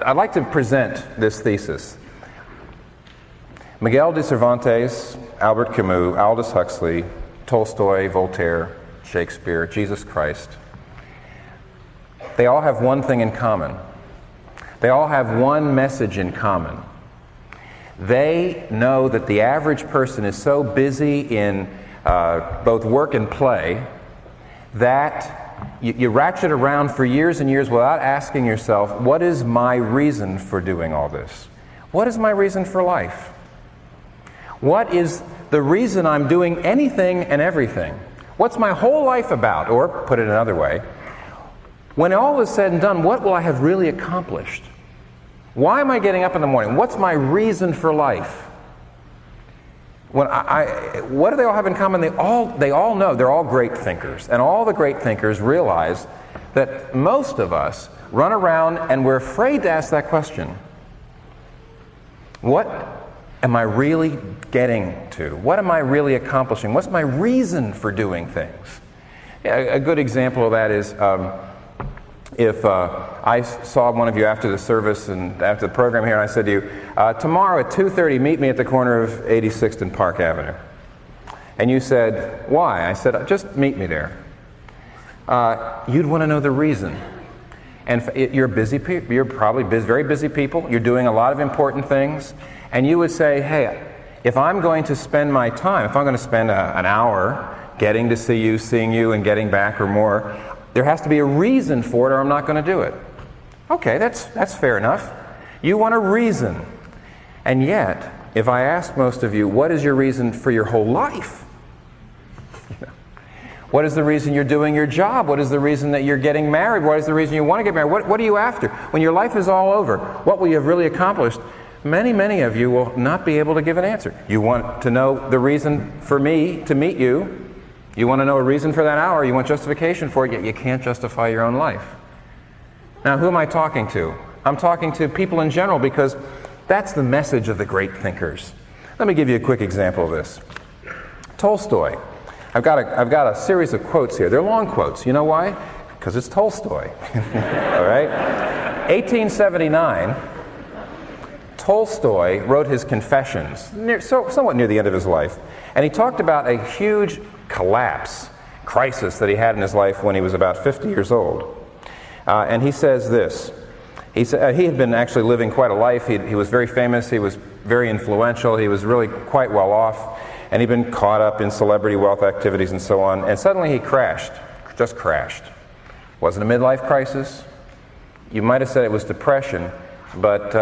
I'd like to present this thesis. Miguel de Cervantes, Albert Camus, Aldous Huxley, Tolstoy, Voltaire, Shakespeare, Jesus Christ, they all have one thing in common. They all have one message in common. They know that the average person is so busy in both work and play that you ratchet around for years and years without asking yourself, what is my reason for doing all this? What is my reason for life? What is the reason I'm doing anything and everything? What's my whole life about? Or, put it another way, when all is said and done, what will I have really accomplished? Why am I getting up in the morning? What's my reason for life? What do they all have in common? They all know, they're all great thinkers. And all the great thinkers realize that most of us run around and we're afraid to ask that question. What am I really getting to? What am I really accomplishing? What's my reason for doing things? Yeah, a good example of that is if I saw one of you after the service and after the program here, and I said to you, tomorrow at 2:30, meet me at the corner of 86th and Park Avenue. And you said, why? I said, just meet me there. You'd want to know the reason. And you're busy people. You're probably very busy people. You're doing a lot of important things. And you would say, hey, if I'm going to spend my time, if I'm going to spend an hour getting to see you, seeing you, and getting back or more, there has to be a reason for it or I'm not going to do it. Okay, that's fair enough. You want a reason. And yet, if I ask most of you, what is your reason for your whole life? What is the reason you're doing your job? What is the reason that you're getting married? What is the reason you want to get married? What are you after? When your life is all over, what will you have really accomplished? Many of you will not be able to give an answer. You want to know the reason for me to meet you. You want to know a reason for that hour. You want justification for it, yet you can't justify your own life. Now, who am I talking to? I'm talking to people in general because that's the message of the great thinkers. Let me give you a quick example of this. Tolstoy. I've got a series of quotes here. They're long quotes. You know why? Because it's Tolstoy. All right? 1879, Tolstoy wrote his Confessions, somewhat near the end of his life. And he talked about a huge crisis that he had in his life when he was about 50 years old. And he says this. He had been actually living quite a life. He was very famous. He was very influential. He was really quite well off. And he'd been caught up in celebrity wealth activities and so on. And suddenly he just crashed. Wasn't a midlife crisis. You might have said it was depression, but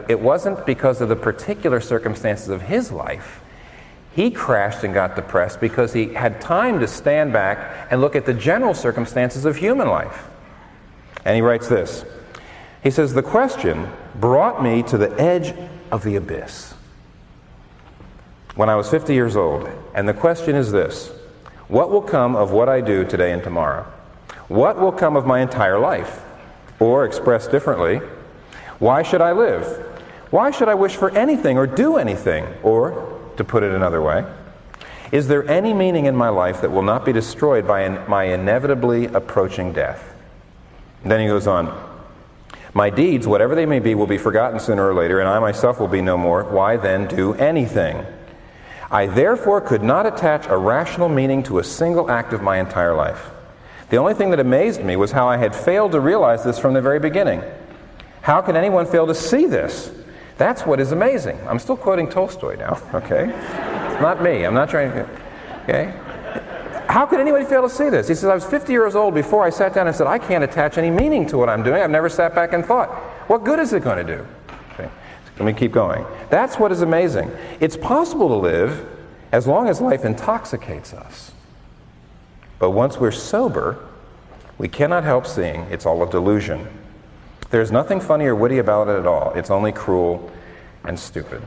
it wasn't because of the particular circumstances of his life. He crashed and got depressed because he had time to stand back and look at the general circumstances of human life. And he writes this. He says, the question brought me to the edge of the abyss when I was 50 years old. And the question is this: what will come of what I do today and tomorrow? What will come of my entire life? Or, expressed differently, why should I live? Why should I wish for anything or do anything? Or, to put it another way, is there any meaning in my life that will not be destroyed by my inevitably approaching death? And then he goes on, my deeds, whatever they may be, will be forgotten sooner or later, and I myself will be no more. Why then do anything? I therefore could not attach a rational meaning to a single act of my entire life. The only thing that amazed me was how I had failed to realize this from the very beginning. How can anyone fail to see this? That's what is amazing. I'm still quoting Tolstoy now, okay? It's not me. I'm not trying to, okay? How could anybody fail to see this? He says, I was 50 years old before I sat down and said, I can't attach any meaning to what I'm doing. I've never sat back and thought, what good is it going to do? Okay. Let me keep going. That's what is amazing. It's possible to live as long as life intoxicates us. But once we're sober, we cannot help seeing it's all a delusion. There's nothing funny or witty about it at all. It's only cruel and stupid.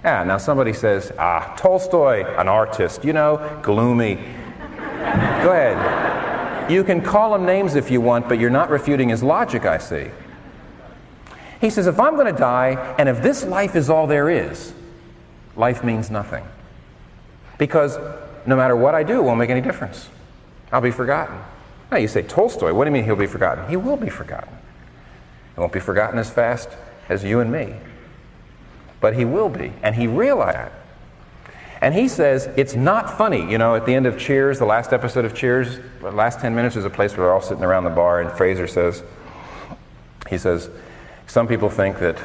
Now somebody says, Tolstoy, an artist, gloomy. Go ahead. You can call him names if you want, but you're not refuting his logic, I see. He says, if I'm going to die, and if this life is all there is, life means nothing. Because no matter what I do, it won't make any difference. I'll be forgotten. Now you say, Tolstoy, what do you mean he'll be forgotten? He will be forgotten. He won't be forgotten as fast as you and me. But he will be, and he realized that. And he says, it's not funny. You know, at the end of Cheers, the last episode of Cheers, the last 10 minutes is a place where they're all sitting around the bar, and Fraser says, he says, some people think that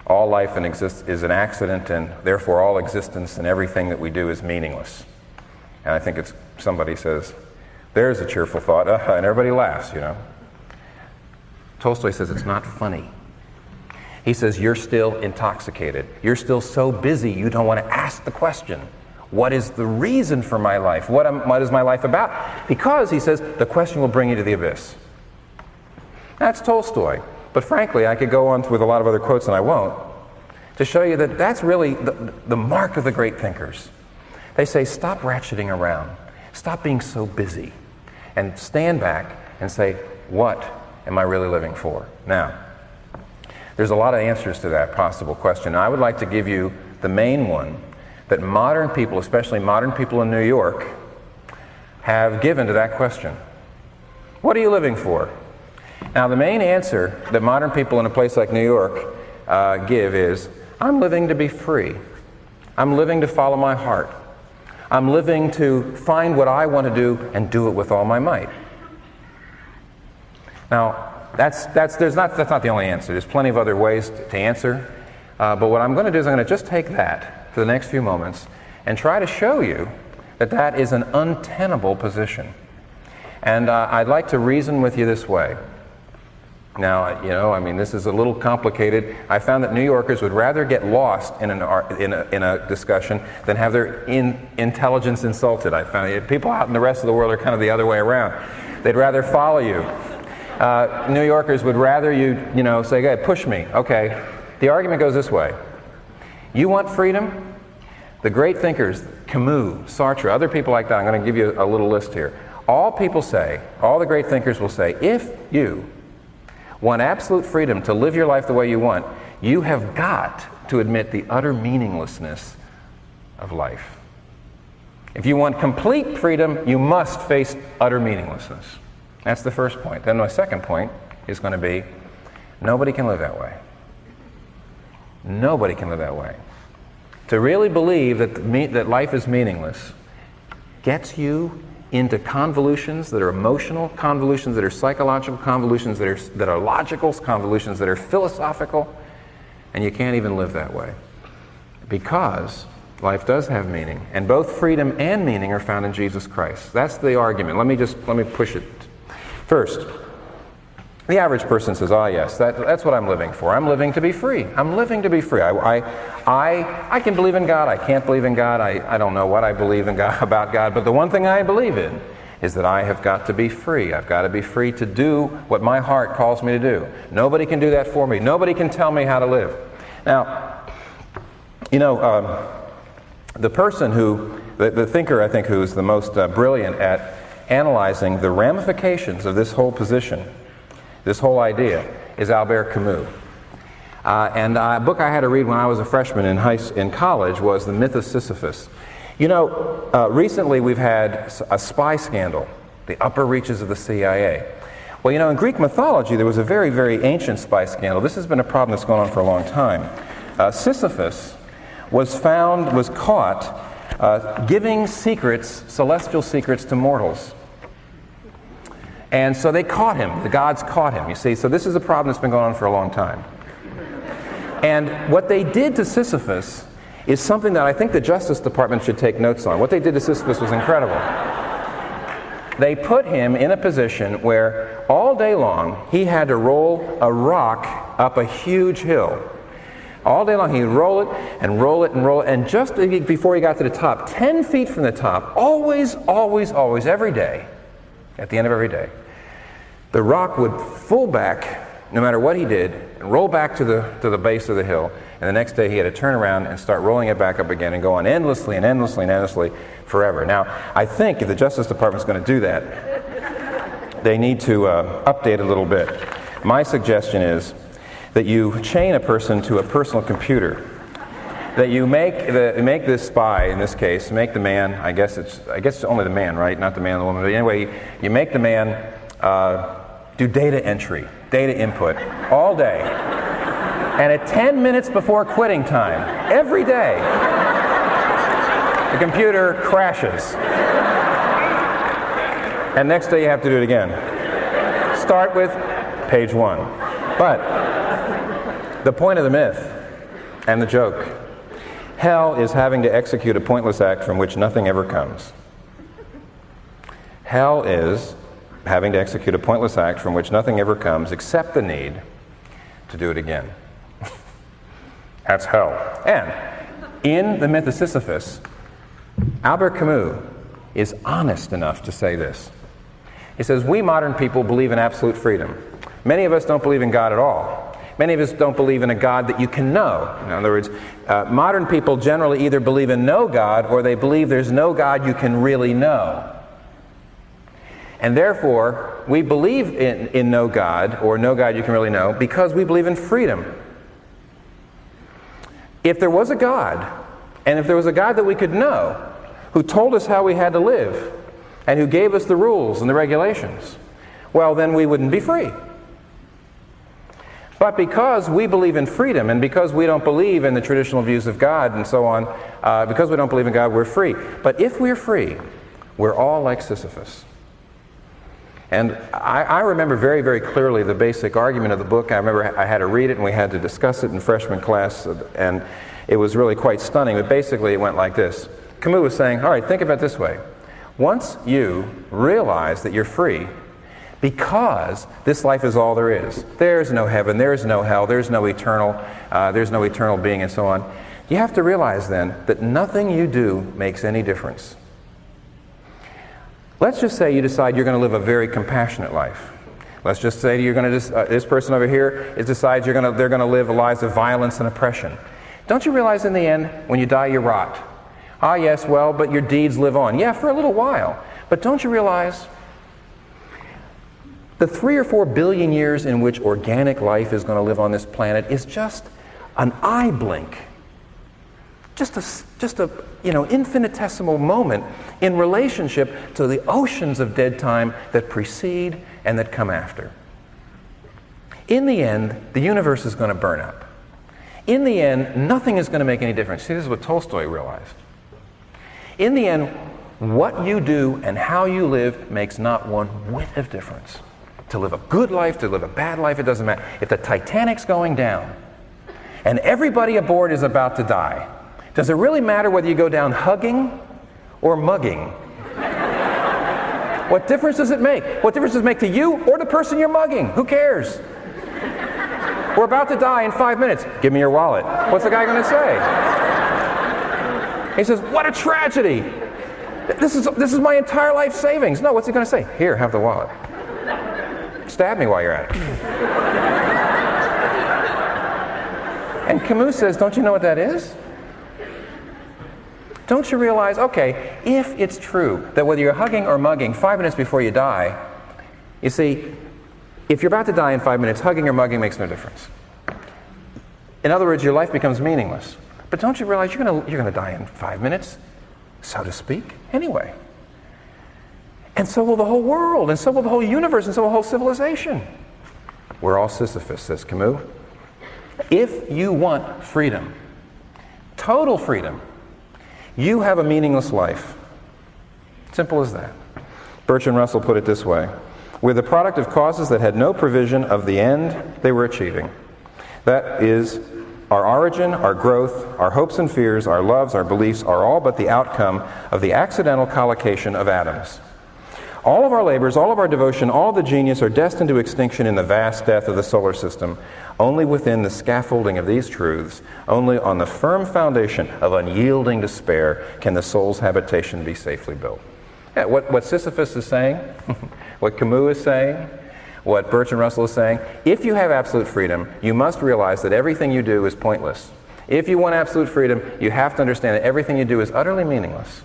all life is an accident, and therefore all existence and everything that we do is meaningless. And I think somebody says, there's a cheerful thought, and everybody laughs, you know. Tolstoy says it's not funny. He says you're still intoxicated. You're still so busy you don't want to ask the question, what is the reason for my life? What is my life about? Because, he says, the question will bring you to the abyss. That's Tolstoy. But frankly, I could go on with a lot of other quotes, and I won't, to show you that that's really the mark of the great thinkers. They say, stop ratcheting around. Stop being so busy. And stand back and say, what am I really living for? Now, there's a lot of answers to that possible question. I would like to give you the main one that modern people, especially modern people in New York, have given to that question. What are you living for? Now, the main answer that modern people in a place like New York give is, I'm living to be free. I'm living to follow my heart. I'm living to find what I want to do and do it with all my might. Now, that's not the only answer. There's plenty of other ways to answer. But what I'm going to do is I'm going to just take that for the next few moments and try to show you that that is an untenable position. And I'd like to reason with you this way. Now, you know, I mean, this is a little complicated. I found that New Yorkers would rather get lost in a discussion than have their intelligence insulted. I found people out in the rest of the world are kind of the other way around. They'd rather follow you. New Yorkers would rather you know, say, hey, push me. Okay. The argument goes this way. You want freedom? The great thinkers, Camus, Sartre, other people like that, I'm going to give you a little list here. All the great thinkers will say, if you want absolute freedom to live your life the way you want, you have got to admit the utter meaninglessness of life. If you want complete freedom, you must face utter meaninglessness. That's the first point. Then my second point is going to be, nobody can live that way. Nobody can live that way. To really believe that life is meaningless gets you into convolutions that are emotional, convolutions that are psychological, convolutions that are logical, convolutions that are philosophical, and you can't even live that way. Because life does have meaning, and both freedom and meaning are found in Jesus Christ. That's the argument. Let me push it. First, the average person says, yes, that's what I'm living for. I'm living to be free. I'm living to be free. I can believe in God. I can't believe in God. I don't know what I believe in God, about God, but the one thing I believe in is that I have got to be free. I've got to be free to do what my heart calls me to do. Nobody can do that for me. Nobody can tell me how to live. Now, you know, the person the thinker, I think, who is the most brilliant at analyzing the ramifications of this whole position, this whole idea, is Albert Camus. And a book I had to read when I was a freshman in college was The Myth of Sisyphus. You know, recently we've had a spy scandal, the upper reaches of the CIA. Well, you know, in Greek mythology there was a very, very ancient spy scandal. This has been a problem that's gone on for a long time. Sisyphus was caught giving secrets, celestial secrets, to mortals. And so they caught him. The gods caught him, you see. So this is a problem that's been going on for a long time. And what they did to Sisyphus is something that I think the Justice Department should take notes on. What they did to Sisyphus was incredible. They put him in a position where all day long he had to roll a rock up a huge hill. All day long he'd roll it and roll it and roll it, and just before he got to the top, 10 feet from the top, always, every day, at the end of every day, the rock would full back, no matter what he did, and roll back to the base of the hill, and the next day he had to turn around and start rolling it back up again and go on endlessly and endlessly and endlessly forever. Now, I think if the Justice Department's going to do that, they need to update a little bit. My suggestion is that you chain a person to a personal computer, that you make this spy, in this case, make the man, I guess it's only the man, right? Not the man and the woman. But anyway, you make the man do data entry, data input, all day. And at 10 minutes before quitting time, every day, the computer crashes. And next day you have to do it again. Start with page 1. But the point of the myth and the joke, hell is having to execute a pointless act from which nothing ever comes. Hell is having to execute a pointless act from which nothing ever comes except the need to do it again. That's hell. And in the myth of Sisyphus, Albert Camus is honest enough to say this. He says, we modern people believe in absolute freedom. Many of us don't believe in God at all. Many of us don't believe in a God that you can know. In other words, modern people generally either believe in no God or they believe there's no God you can really know. And therefore, we believe in no God or no God you can really know because we believe in freedom. If there was a God, and if there was a God that we could know, who told us how we had to live, and who gave us the rules and the regulations, well, then we wouldn't be free. But because we believe in freedom, and because we don't believe in the traditional views of God and so on, because we don't believe in God, we're free. But if we're free, we're all like Sisyphus. And I remember very, very clearly the basic argument of the book. I remember I had to read it and we had to discuss it in freshman class, and it was really quite stunning. But basically it went like this. Camus was saying, all right, think about it this way. Once you realize that you're free, because this life is all there is, there's no heaven, there's no hell, there's no eternal being and so on, you have to realize then that nothing you do makes any difference. Let's just say you decide you're going to live a very compassionate life. Let's just say you're going to this person over here decides they're going to live lives of violence and oppression. Don't you realize in the end, when you die, you rot? Ah, yes, well, but your deeds live on. Yeah, for a little while. But don't you realize the 3 or 4 billion years in which organic life is going to live on this planet is just an eye blink. Just a infinitesimal moment in relationship to the oceans of dead time that precede and that come after. In the end, the universe is going to burn up. In the end, nothing is going to make any difference. See, this is what Tolstoy realized. In the end, what you do and how you live makes not one whit of difference. To live a good life, to live a bad life, it doesn't matter. If the Titanic's going down and everybody aboard is about to die, does it really matter whether you go down hugging or mugging? What difference does it make? What difference does it make to you or the person you're mugging? Who cares? We're about to die in 5 minutes. Give me your wallet. What's the guy going to say? He says, what a tragedy. This is my entire life savings. No, what's he going to say? Here, have the wallet. Stab me while you're at it. And Camus says, don't you know what that is? Don't you realize, okay, if it's true that whether you're hugging or mugging 5 minutes before you die, you see, if you're about to die in 5 minutes, hugging or mugging makes no difference. In other words, your life becomes meaningless. But don't you realize you're going to die in 5 minutes, so to speak, anyway. And so will the whole world, and so will the whole universe, and so will the whole civilization. We're all Sisyphus, says Camus. If you want freedom, total freedom, you have a meaningless life. Simple as that. Bertrand Russell put it this way: we're the product of causes that had no provision of the end they were achieving. That is, our origin, our growth, our hopes and fears, our loves, our beliefs are all but the outcome of the accidental collocation of atoms. All of our labors, all of our devotion, all of the genius are destined to extinction in the vast death of the solar system. Only within the scaffolding of these truths, only on the firm foundation of unyielding despair, can the soul's habitation be safely built. Yeah, what Sisyphus is saying, what Camus is saying, what Bertrand Russell is saying, if you have absolute freedom, you must realize that everything you do is pointless. If you want absolute freedom, you have to understand that everything you do is utterly meaningless.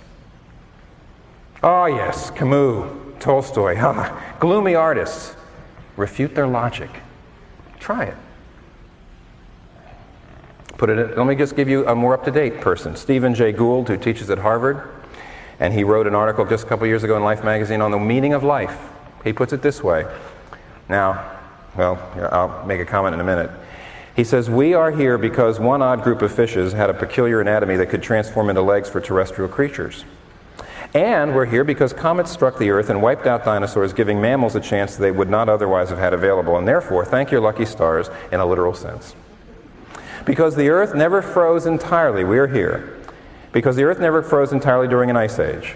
Oh yes, Camus, Tolstoy, gloomy artists. Refute their logic. Try it. Let me just give you a more up-to-date person. Stephen Jay Gould, who teaches at Harvard, and he wrote an article just a couple years ago in Life magazine on the meaning of life. He puts it this way: Now, well, I'll make a comment in a minute. He says, we are here because one odd group of fishes had a peculiar anatomy that could transform into legs for terrestrial creatures. And we're here because comets struck the Earth and wiped out dinosaurs, giving mammals a chance they would not otherwise have had available. And therefore, thank your lucky stars in a literal sense. Because the Earth never froze entirely, we are here. Because the Earth never froze entirely during an ice age,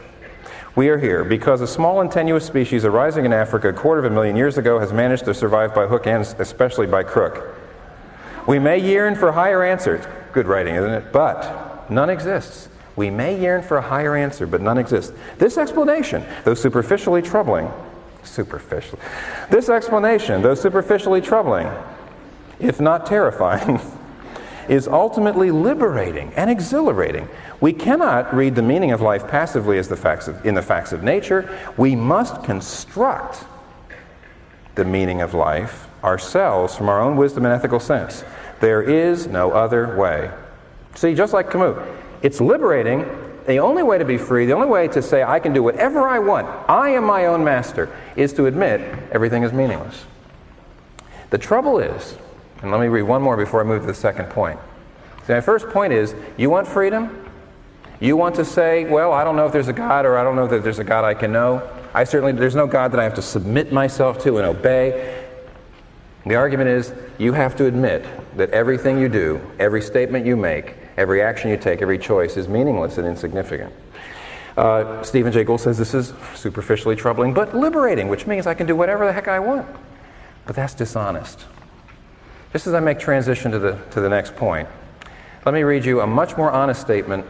we are here. Because a small and tenuous species arising in Africa 250,000 years ago has managed to survive by hook and especially by crook. We may yearn for higher answers. Good writing, isn't it? But none exists. We may yearn for a higher answer, but none exists. This explanation, though superficially troubling, this explanation, though superficially troubling, if not terrifying, is ultimately liberating and exhilarating. We cannot read the meaning of life passively as in the facts of nature. We must construct the meaning of life ourselves from our own wisdom and ethical sense. There is no other way. See, just like Camus, it's liberating. The only way to be free, the only way to say I can do whatever I want, I am my own master, is to admit everything is meaningless. The trouble is, and let me read one more before I move to the second point. So my first point is, you want freedom? You want to say, well, I don't know if there's a God, or I don't know that there's a God I can know. There's no God that I have to submit myself to and obey. The argument is, you have to admit that everything you do, every statement you make, every action you take, every choice is meaningless and insignificant. Stephen Jay Gould says this is superficially troubling, but liberating, which means I can do whatever the heck I want. But that's dishonest. Just as I make transition to the next point, let me read you a much more honest statement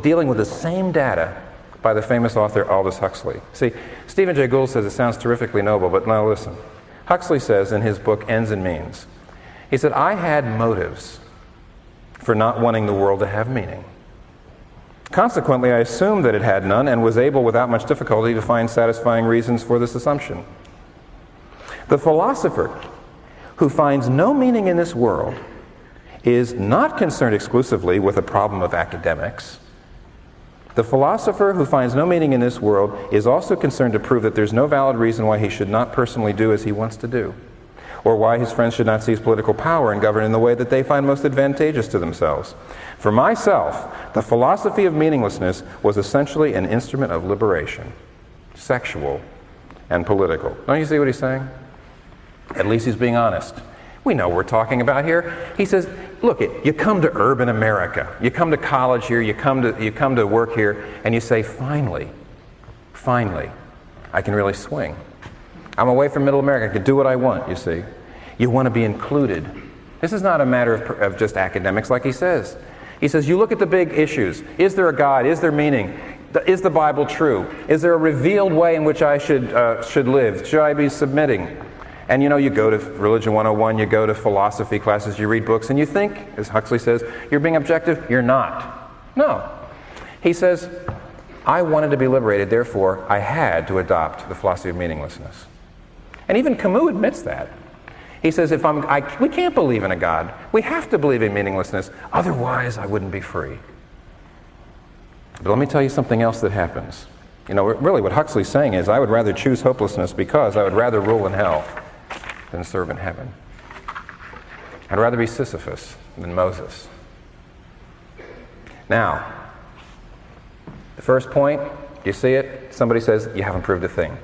dealing with the same data by the famous author Aldous Huxley. See, Stephen Jay Gould says it sounds terrifically noble, but now listen. Huxley says in his book, Ends and Means, he said, I had motives for not wanting the world to have meaning. Consequently, I assumed that it had none and was able without much difficulty to find satisfying reasons for this assumption. The philosopher who finds no meaning in this world is not concerned exclusively with the problem of academics. The philosopher who finds no meaning in this world is also concerned to prove that there's no valid reason why he should not personally do as he wants to do, or why his friends should not seize political power and govern in the way that they find most advantageous to themselves. For myself, the philosophy of meaninglessness was essentially an instrument of liberation, sexual and political. Don't you see what he's saying? At least he's being honest. We know what we're talking about here. He says, look, you come to urban America, you come to college here, you come to work here, and you say, finally, I can really swing. I'm away from middle America, I can do what I want, you see. You want to be included. This is not a matter of just academics, like he says. He says, you look at the big issues. Is there a God? Is there meaning? Is the Bible true? Is there a revealed way in which I should live? Should I be submitting? And you know, you go to Religion 101, you go to philosophy classes, you read books, and you think, as Huxley says, you're being objective. You're not. No. He says, I wanted to be liberated, therefore I had to adopt the philosophy of meaninglessness. And even Camus admits that. He says, we can't believe in a God. We have to believe in meaninglessness. Otherwise, I wouldn't be free. But let me tell you something else that happens. You know, really what Huxley's saying is, I would rather choose hopelessness because I would rather rule in hell than serve in heaven. I'd rather be Sisyphus than Moses. Now, the first point, you see it? Somebody says, you haven't proved a thing.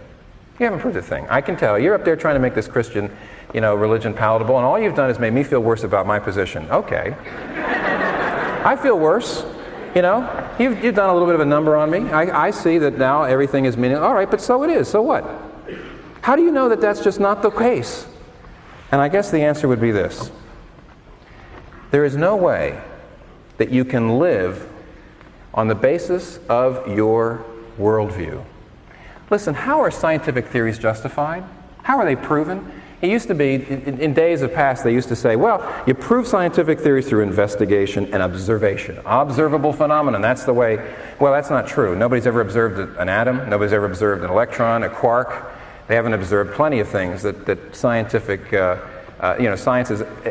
You haven't proved a thing. I can tell. You're up there trying to make this Christian, religion palatable, and all you've done is made me feel worse about my position. Okay. I feel worse. You've done a little bit of a number on me. I see that now everything is meaningless. All right, but so it is. So what? How do you know that that's just not the case? And I guess the answer would be this. There is no way that you can live on the basis of your worldview. Listen, how are scientific theories justified? How are they proven? It used to be, in days of past, they used to say, well, you prove scientific theories through investigation and observation. Observable phenomenon, that's the way. Well, that's not true. Nobody's ever observed an atom. Nobody's ever observed an electron, a quark. They haven't observed plenty of things that scientific, science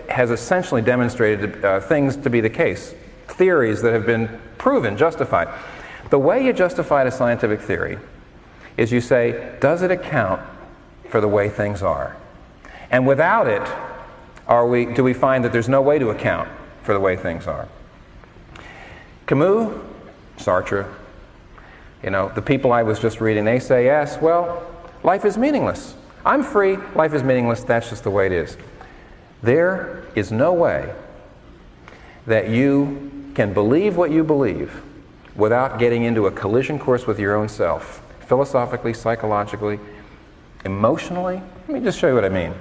has essentially demonstrated things to be the case. Theories that have been proven, justified. The way you justify a scientific theory is you say, does it account for the way things are? And without it, do we find that there's no way to account for the way things are. Camus, Sartre, the people I was just reading, they say, yes, well, life is meaningless. I'm free, life is meaningless, that's just the way it is. There is no way that you can believe what you believe without getting into a collision course with your own self, philosophically, psychologically, emotionally. Let me just show you what I mean.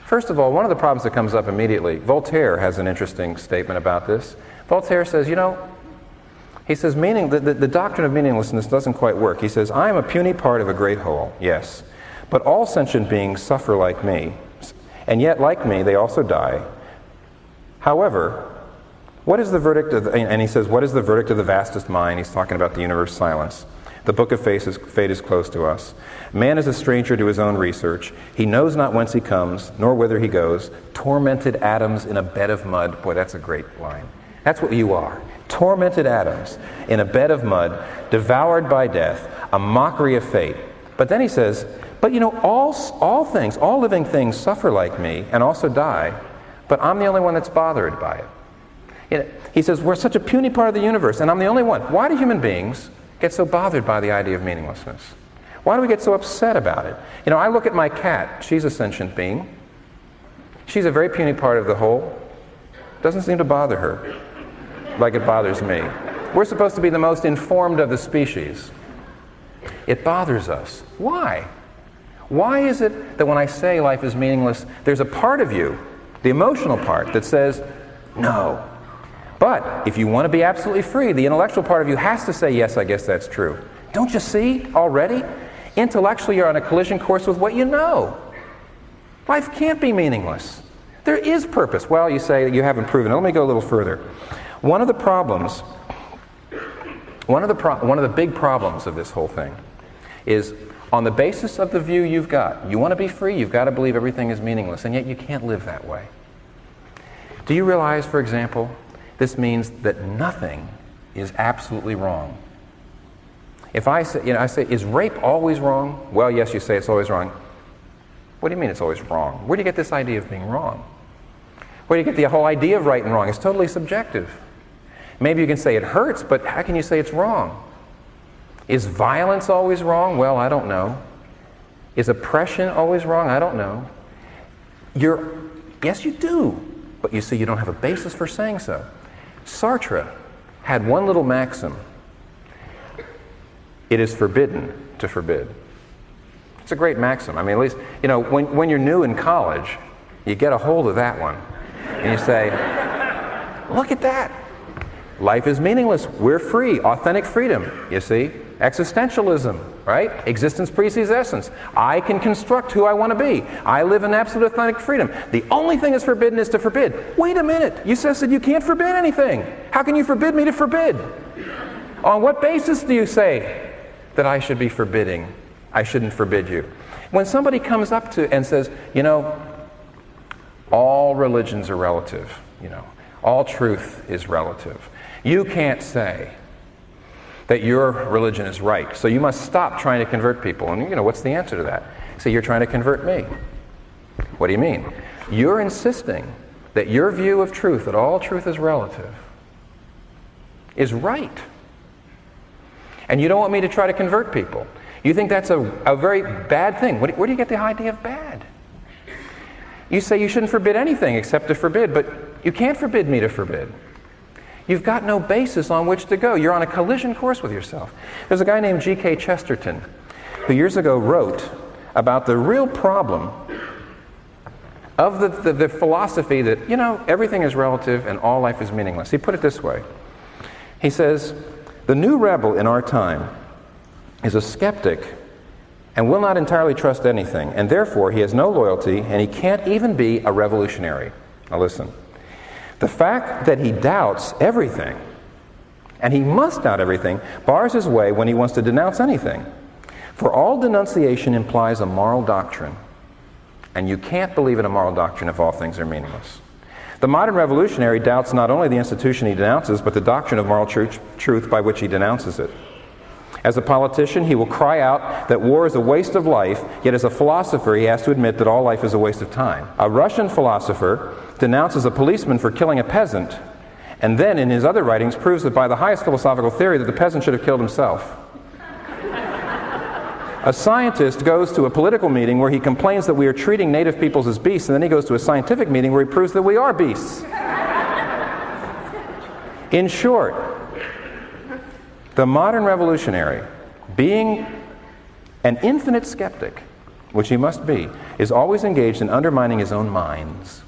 First of all, one of the problems that comes up immediately, Voltaire has an interesting statement about this. Voltaire says, he says, the doctrine of meaninglessness doesn't quite work. He says, I am a puny part of a great whole, yes, but all sentient beings suffer like me, and yet, like me, they also die. However, what is the verdict of and he says, what is the verdict of the vastest mind? He's talking about the universe silence. The book of fate is close to us. Man is a stranger to his own research. He knows not whence he comes, nor whither he goes. Tormented atoms in a bed of mud. Boy, that's a great line. That's what you are. Tormented atoms in a bed of mud, devoured by death, a mockery of fate. But then he says, but all things, all living things suffer like me and also die, but I'm the only one that's bothered by it. He says, we're such a puny part of the universe, and I'm the only one. Why do human beings get so bothered by the idea of meaninglessness? Why do we get so upset about it? I look at my cat. She's a sentient being. She's a very puny part of the whole. Doesn't seem to bother her like it bothers me. We're supposed to be the most informed of the species. It bothers us. Why? Why is it that when I say life is meaningless, there's a part of you, the emotional part, that says, no. But if you want to be absolutely free, the intellectual part of you has to say, yes, I guess that's true. Don't you see already? Intellectually, you're on a collision course with what you know. Life can't be meaningless. There is purpose. Well, you say you haven't proven it. Let me go a little further. One of the big problems of this whole thing is on the basis of the view you've got. You want to be free, you've got to believe everything is meaningless, and yet you can't live that way. Do you realize, for example, this means that nothing is absolutely wrong? If I say, is rape always wrong? Well, yes, you say it's always wrong. What do you mean it's always wrong? Where do you get this idea of being wrong? Where do you get the whole idea of right and wrong? It's totally subjective. Maybe you can say it hurts, but how can you say it's wrong? Is violence always wrong? Well, I don't know. Is oppression always wrong? I don't know. Yes, you do. But you see, you don't have a basis for saying so. Sartre had one little maxim. It is forbidden to forbid. It's a great maxim. At least, when you're new in college, you get a hold of that one. And you say, look at that. Life is meaningless. We're free. Authentic freedom, you see. Existentialism, right? Existence precedes essence. I can construct who I want to be. I live in absolute authentic freedom. The only thing that's forbidden is to forbid. Wait a minute. You just said you can't forbid anything. How can you forbid me to forbid? On what basis do you say that I should be forbidding? I shouldn't forbid you. When somebody comes up to and says, all religions are relative. All truth is relative. You can't say that your religion is right, so you must stop trying to convert people. And what's the answer to that? Say, you're trying to convert me. What do you mean? You're insisting that your view of truth, that all truth is relative, is right. And you don't want me to try to convert people. You think that's a very bad thing. Where do you get the idea of bad? You say you shouldn't forbid anything except to forbid, but you can't forbid me to forbid. You've got no basis on which to go. You're on a collision course with yourself. There's a guy named G.K. Chesterton who years ago wrote about the real problem of the philosophy that, everything is relative and all life is meaningless. He put it this way. He says, the new rebel in our time is a skeptic and will not entirely trust anything, and therefore he has no loyalty and he can't even be a revolutionary. Now listen. The fact that he doubts everything, and he must doubt everything, bars his way when he wants to denounce anything. For all denunciation implies a moral doctrine, and you can't believe in a moral doctrine if all things are meaningless. The modern revolutionary doubts not only the institution he denounces, but the doctrine of moral truth by which he denounces it. As a politician, he will cry out that war is a waste of life, yet as a philosopher, he has to admit that all life is a waste of time. A Russian philosopher denounces a policeman for killing a peasant, and then in his other writings proves that by the highest philosophical theory that the peasant should have killed himself. A scientist goes to a political meeting where he complains that we are treating native peoples as beasts, and then he goes to a scientific meeting where he proves that we are beasts. In short, the modern revolutionary, being an infinite skeptic, which he must be, is always engaged in undermining his own minds.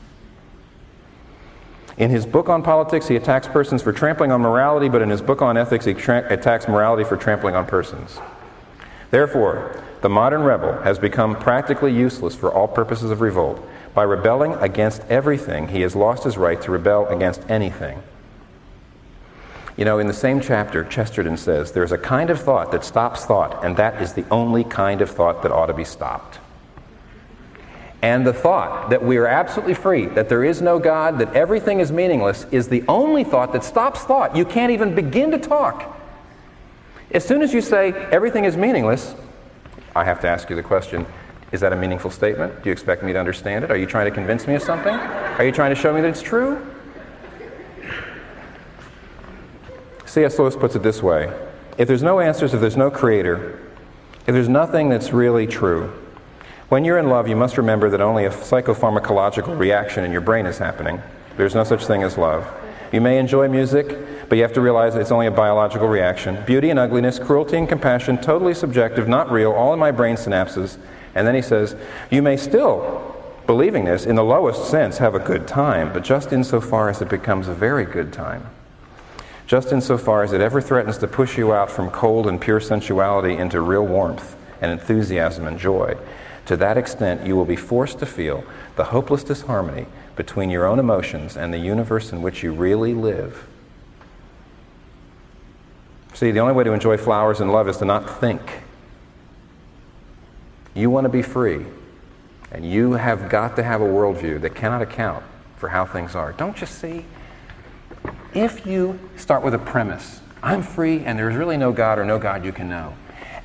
In his book on politics, he attacks persons for trampling on morality, but in his book on ethics, he attacks morality for trampling on persons. Therefore, the modern rebel has become practically useless for all purposes of revolt. By rebelling against everything, he has lost his right to rebel against anything. You know, in the same chapter, Chesterton says, there's a kind of thought that stops thought, and that is the only kind of thought that ought to be stopped. And the thought that we are absolutely free, that there is no God, that everything is meaningless, is the only thought that stops thought. You can't even begin to talk. As soon as you say everything is meaningless, I have to ask you the question, is that a meaningful statement? Do you expect me to understand it? Are you trying to convince me of something? Are you trying to show me that it's true? C.S. Lewis puts it this way: if there's no answers, if there's no creator, if there's nothing that's really true, when you're in love, you must remember that only a psychopharmacological reaction in your brain is happening. There's no such thing as love. You may enjoy music, but you have to realize it's only a biological reaction. Beauty and ugliness, cruelty and compassion, totally subjective, not real, all in my brain synapses. And then he says, you may still, believing this, in the lowest sense, have a good time, but just insofar as it becomes a very good time. Just insofar as it ever threatens to push you out from cold and pure sensuality into real warmth and enthusiasm and joy. To that extent, you will be forced to feel the hopeless disharmony between your own emotions and the universe in which you really live. See, the only way to enjoy flowers and love is to not think. You want to be free, and you have got to have a worldview that cannot account for how things are. Don't you see? If you start with a premise, I'm free and there's really no God or no God you can know,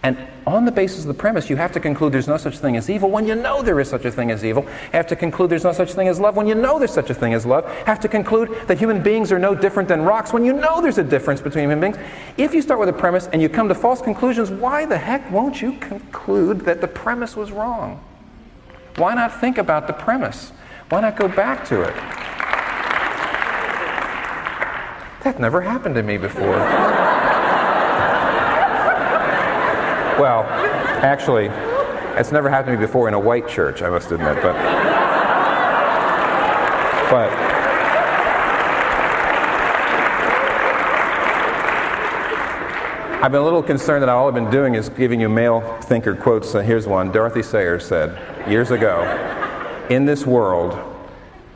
and on the basis of the premise you have to conclude there's no such thing as evil when you know there is such a thing as evil, have to conclude there's no such thing as love when you know there's such a thing as love, have to conclude that human beings are no different than rocks when you know there's a difference between human beings. If you start with a premise and you come to false conclusions, why the heck won't you conclude that the premise was wrong? Why not think about the premise? Why not go back to it? That never happened to me before. Well, actually, it's never happened to me before in a white church, I must admit, but I've been a little concerned that all I've been doing is giving you male thinker quotes. Here's one. Dorothy Sayers said years ago, in this world,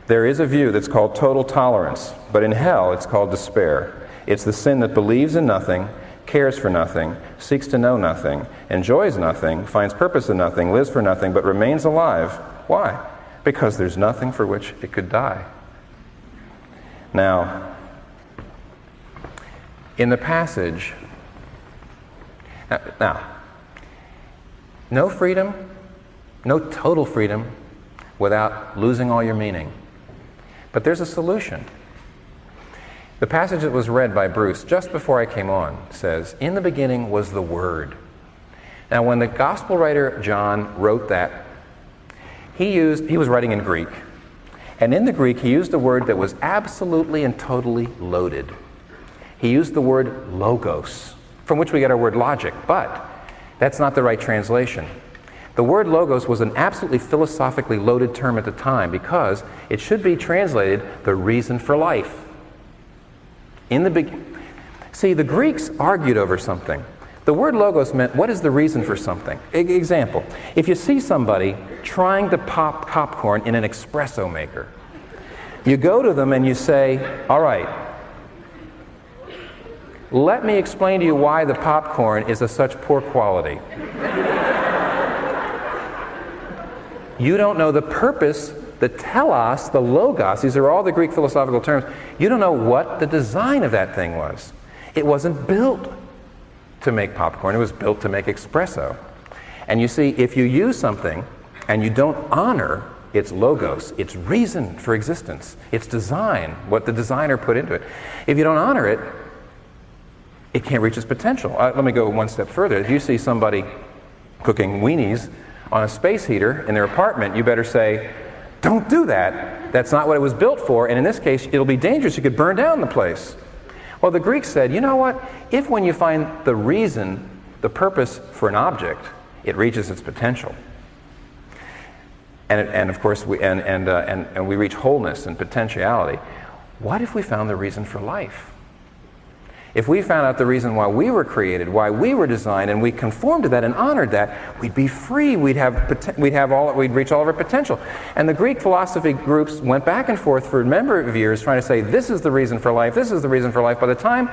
there is a view that's called total tolerance, but in hell it's called despair. It's the sin that believes in nothing, cares for nothing, seeks to know nothing, enjoys nothing, finds purpose in nothing, lives for nothing, but remains alive. Why? Because there's nothing for which it could die. Now, in the passage, no freedom, no total freedom without losing all your meaning. But there's a solution. The passage that was read by Bruce just before I came on says, in the beginning was the Word. Now, when the gospel writer John wrote that, he was writing in Greek. And in the Greek, he used a word that was absolutely and totally loaded. He used the word logos, from which we get our word logic, but that's not the right translation. The word logos was an absolutely philosophically loaded term at the time because it should be translated the reason for life. See, the Greeks argued over something. The word logos meant what is the reason for something. Example, if you see somebody trying to pop popcorn in an espresso maker, you go to them and you say, all right, let me explain to you why the popcorn is of such poor quality. You don't know the purpose, the telos, the logos, these are all the Greek philosophical terms. You don't know what the design of that thing was. It wasn't built to make popcorn. It was built to make espresso. And you see, if you use something and you don't honor its logos, its reason for existence, its design, what the designer put into it, if you don't honor it, it can't reach its potential. Let me go one step further. If you see somebody cooking weenies on a space heater in their apartment, you better say, don't do that. That's not what it was built for, and in this case, it'll be dangerous. You could burn down the place. Well, the Greeks said, you know what? If when you find the reason, the purpose for an object, it reaches its potential, and of course, we reach wholeness and potentiality, what if we found the reason for life? If we found out the reason why we were created, why we were designed, and we conformed to that and honored that, we'd be free. We'd reach all of our potential. And the Greek philosophy groups went back and forth for a number of years trying to say, this is the reason for life, this is the reason for life. By the time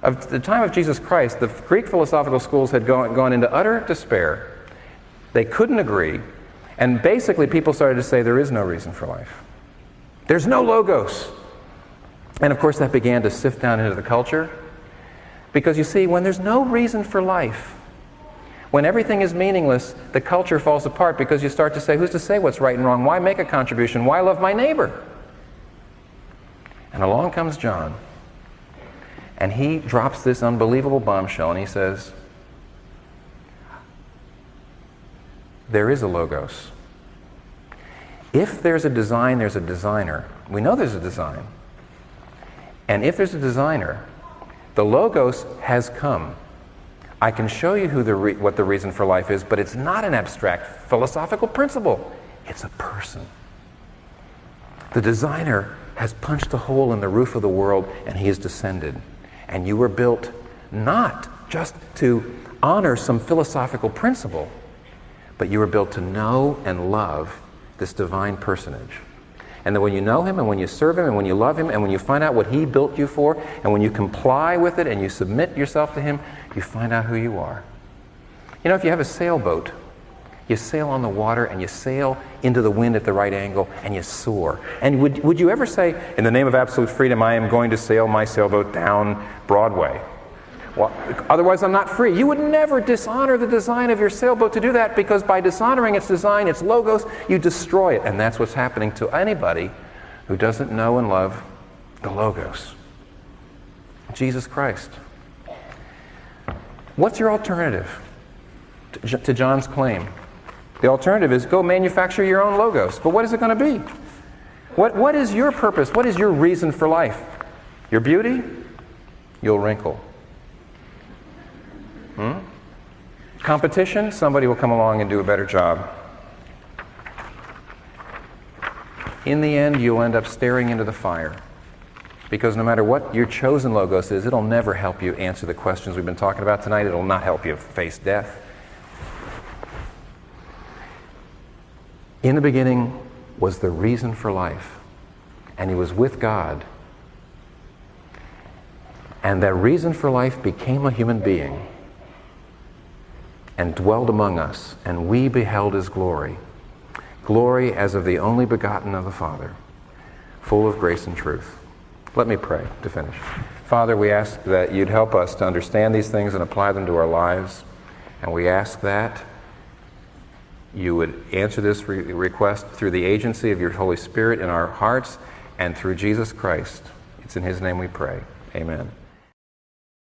of Jesus Christ, the Greek philosophical schools had gone into utter despair. They couldn't agree. And basically people started to say there is no reason for life. There's no logos. And of course that began to sift down into the culture. Because you see, when there's no reason for life, when everything is meaningless, the culture falls apart because you start to say, who's to say what's right and wrong? Why make a contribution? Why love my neighbor? And along comes John. And he drops this unbelievable bombshell and he says, there is a logos. If there's a design, there's a designer. We know there's a design. And if there's a designer, the logos has come. I can show you what the reason for life is, but it's not an abstract philosophical principle. It's a person. The designer has punched a hole in the roof of the world and he has descended. And you were built not just to honor some philosophical principle, but you were built to know and love this divine personage. And that when you know him and when you serve him and when you love him and when you find out what he built you for and when you comply with it and you submit yourself to him, you find out who you are. You know, if you have a sailboat, you sail on the water and you sail into the wind at the right angle and you soar. And would you ever say, in the name of absolute freedom, I am going to sail my sailboat down Broadway? Well, otherwise I'm not free. You would never dishonor the design of your sailboat to do that, because by dishonoring its design, its logos, you destroy it. And that's what's happening to anybody who doesn't know and love the logos. Jesus Christ. What's your alternative to John's claim? The alternative is go manufacture your own logos. But what is it going to be? What is your purpose? What is your reason for life? Your beauty? You'll wrinkle. Competition? Somebody will come along and do a better job. In the end, you'll end up staring into the fire. Because no matter what your chosen logos is, it'll never help you answer the questions we've been talking about tonight. It'll not help you face death. In the beginning was the reason for life, and he was with God. And that reason for life became a human being and dwelled among us, and we beheld his glory. Glory as of the only begotten of the Father, full of grace and truth. Let me pray to finish. Father, we ask that you'd help us to understand these things and apply them to our lives. And we ask that you would answer this request through the agency of your Holy Spirit in our hearts and through Jesus Christ. It's in his name we pray. Amen.